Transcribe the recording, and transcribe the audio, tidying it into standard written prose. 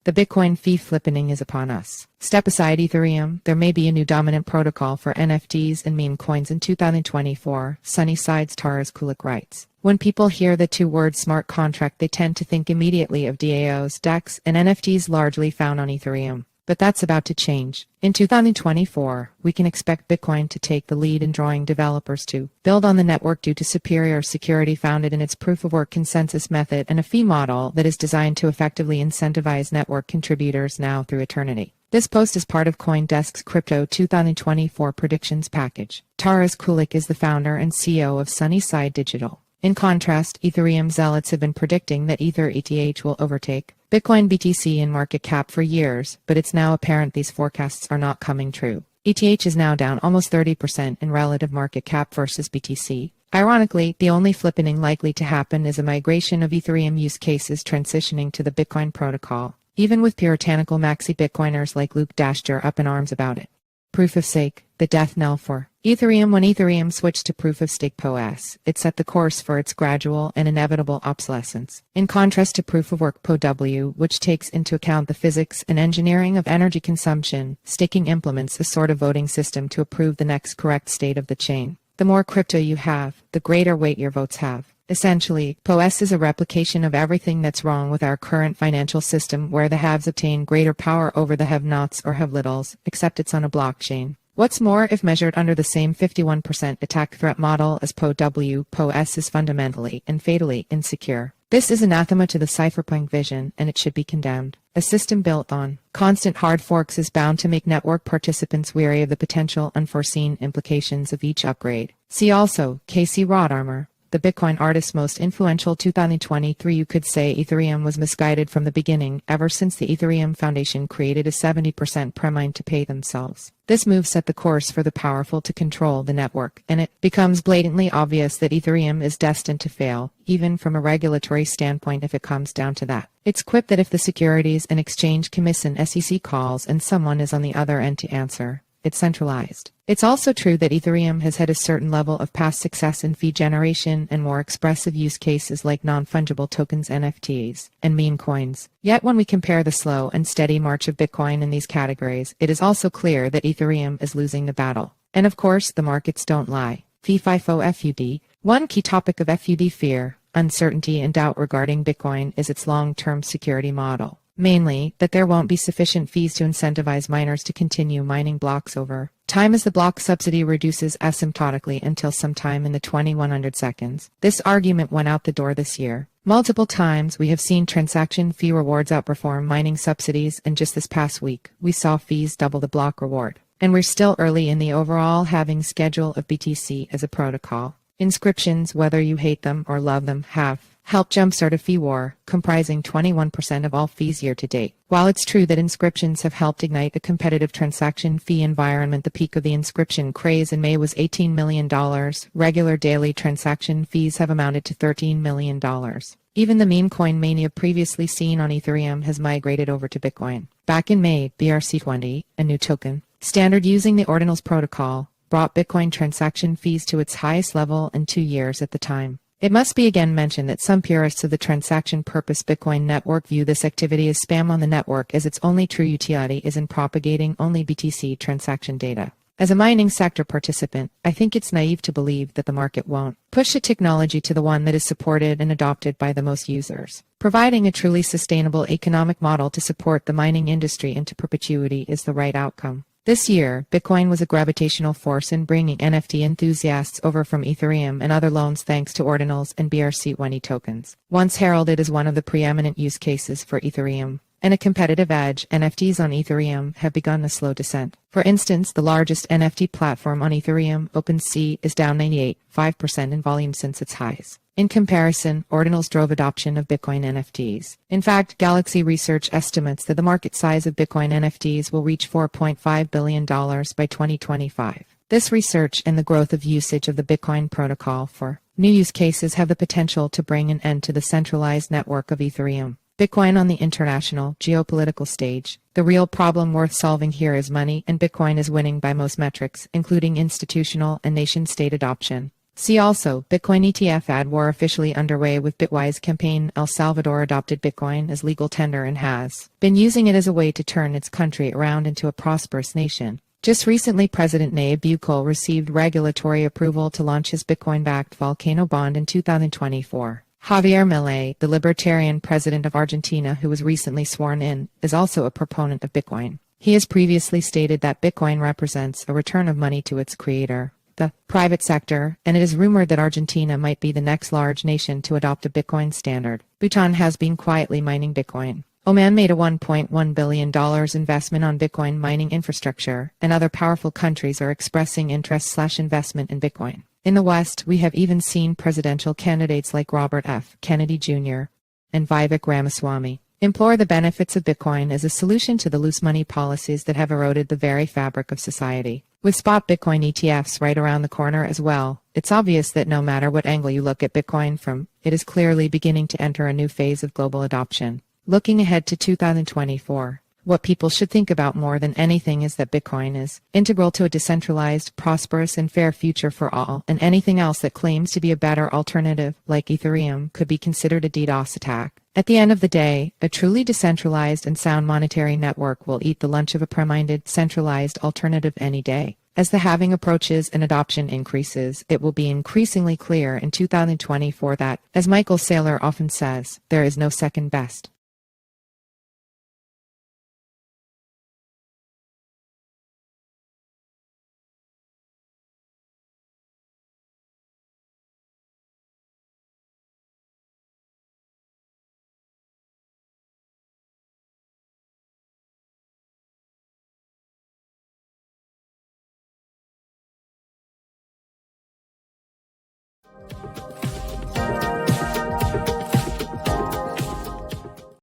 The Bitcoin fee flippening is upon us. Step aside Ethereum, there may be a new dominant protocol for NFTs and meme coins in 2024, SunnySide Digital's Kulyk writes. When people hear the two words smart contract, they tend to think immediately of DAOs, DEX, and NFTs largely found on Ethereum. But that's about to change. In 2024, we can expect Bitcoin to take the lead in drawing developers to build on the network due to superior security founded in its proof-of-work consensus method and a fee model that is designed to effectively incentivize network contributors now through eternity. This post is part of CoinDesk's Crypto 2024 predictions package. Taras Kulyk is the founder and CEO of SunnySide Digital. In contrast, Ethereum zealots have been predicting that ETH will overtake Bitcoin BTC in market cap for years, but it's now apparent these forecasts are not coming true. ETH is now down almost 30% in relative market cap versus BTC. Ironically, the only flippening likely to happen is a migration of Ethereum use cases transitioning to the Bitcoin protocol, even with puritanical Maxi Bitcoiners like Luke Dashjr up in arms about it. Proof of stake, the death knell for Ethereum. When Ethereum switched to proof of stake PoS, it set the course for its gradual and inevitable obsolescence. In contrast to proof of work PoW, which takes into account the physics and engineering of energy consumption, staking implements a sort of voting system to approve the next correct state of the chain. The more crypto you have, the greater weight your votes have. Essentially, PoS is a replication of everything that's wrong with our current financial system, where the haves obtain greater power over the have-nots or have-littles, except it's on a blockchain. What's more, if measured under the same 51% attack threat model as PoW, PoS is fundamentally and fatally insecure. This is anathema to the cypherpunk vision, and it should be condemned. A system built on constant hard forks is bound to make network participants weary of the potential unforeseen implications of each upgrade. See also, Casey Rodarmer, the Bitcoin artist's most influential 2023. You could say Ethereum was misguided from the beginning, ever since the Ethereum Foundation created a 70% premine to pay themselves. This move set the course for the powerful to control the network, and it becomes blatantly obvious that Ethereum is destined to fail, even from a regulatory standpoint if it comes down to that. It's quipped that if the Securities and Exchange Commission (SEC) calls and someone is on the other end to answer, it's centralized. It's also true that Ethereum has had a certain level of past success in fee generation and more expressive use cases like non-fungible tokens NFTs and meme coins. Yet when we compare the slow and steady march of Bitcoin in these categories, it is also clear that Ethereum is losing the battle. And of course, the markets don't lie. FIFO FUD. One key topic of FUD fear, uncertainty and doubt regarding Bitcoin is its long-term security model. Mainly, that there won't be sufficient fees to incentivize miners to continue mining blocks over time as the block subsidy reduces asymptotically until sometime in the 2100 seconds. This argument went out the door this year. Multiple times we have seen transaction fee rewards outperform mining subsidies, and just this past week, we saw fees double the block reward. And we're still early in the overall halving schedule of BTC as a protocol. Inscriptions, whether you hate them or love them, have helped jumpstart a fee war, comprising 21% of all fees year to date. While it's true that inscriptions have helped ignite a competitive transaction fee environment, the peak of the inscription craze in May was $18 million. Regular daily transaction fees have amounted to $13 million. Even the meme coin mania previously seen on Ethereum has migrated over to Bitcoin. Back in May, BRC20, a new token standard using the Ordinals protocol, brought Bitcoin transaction fees to its highest level in 2 years at the time. It must be again mentioned that some purists of the transaction purpose Bitcoin network view this activity as spam on the network, as its only true utility is in propagating only BTC transaction data. As a mining sector participant, I think it's naive to believe that the market won't push a technology to the one that is supported and adopted by the most users. Providing a truly sustainable economic model to support the mining industry into perpetuity is the right outcome. This year, Bitcoin was a gravitational force in bringing NFT enthusiasts over from Ethereum and other loans thanks to Ordinals and BRC20 tokens. Once heralded as one of the preeminent use cases for Ethereum and a competitive edge, NFTs on Ethereum have begun a slow descent. For instance, the largest NFT platform on Ethereum, OpenSea, is down 98.5% in volume since its highs. In comparison, Ordinals drove adoption of Bitcoin NFTs. In fact, Galaxy Research estimates that the market size of Bitcoin NFTs will reach $4.5 billion by 2025. This research and the growth of usage of the Bitcoin protocol for new use cases have the potential to bring an end to the centralized network of Ethereum. Bitcoin on the international geopolitical stage. The real problem worth solving here is money, and Bitcoin is winning by most metrics, including institutional and nation-state adoption. See also, Bitcoin ETF ad war officially underway with Bitwise campaign. El Salvador adopted Bitcoin as legal tender and has been using it as a way to turn its country around into a prosperous nation. Just recently, President Nayib Bukele received regulatory approval to launch his Bitcoin-backed volcano bond in 2024. Javier Milei, the libertarian president of Argentina who was recently sworn in, is also a proponent of Bitcoin. He has previously stated that Bitcoin represents a return of money to its creator, the private sector, and it is rumored that Argentina might be the next large nation to adopt a Bitcoin standard. Bhutan has been quietly mining Bitcoin. Oman made a $1.1 billion investment on Bitcoin mining infrastructure, and other powerful countries are expressing interest/investment in Bitcoin. In the West, we have even seen presidential candidates like Robert F. Kennedy Jr. and Vivek Ramaswamy implore the benefits of Bitcoin as a solution to the loose money policies that have eroded the very fabric of society. With spot Bitcoin ETFs right around the corner as well, it's obvious that no matter what angle you look at Bitcoin from, it is clearly beginning to enter a new phase of global adoption. Looking ahead to 2024, what people should think about more than anything is that Bitcoin is integral to a decentralized, prosperous, and fair future for all, and anything else that claims to be a better alternative, like Ethereum, could be considered a DDoS attack. At the end of the day, a truly decentralized and sound monetary network will eat the lunch of a pre-minded, centralized alternative any day. As the halving approaches and adoption increases, it will be increasingly clear in 2024 that, as Michael Saylor often says, there is no second best.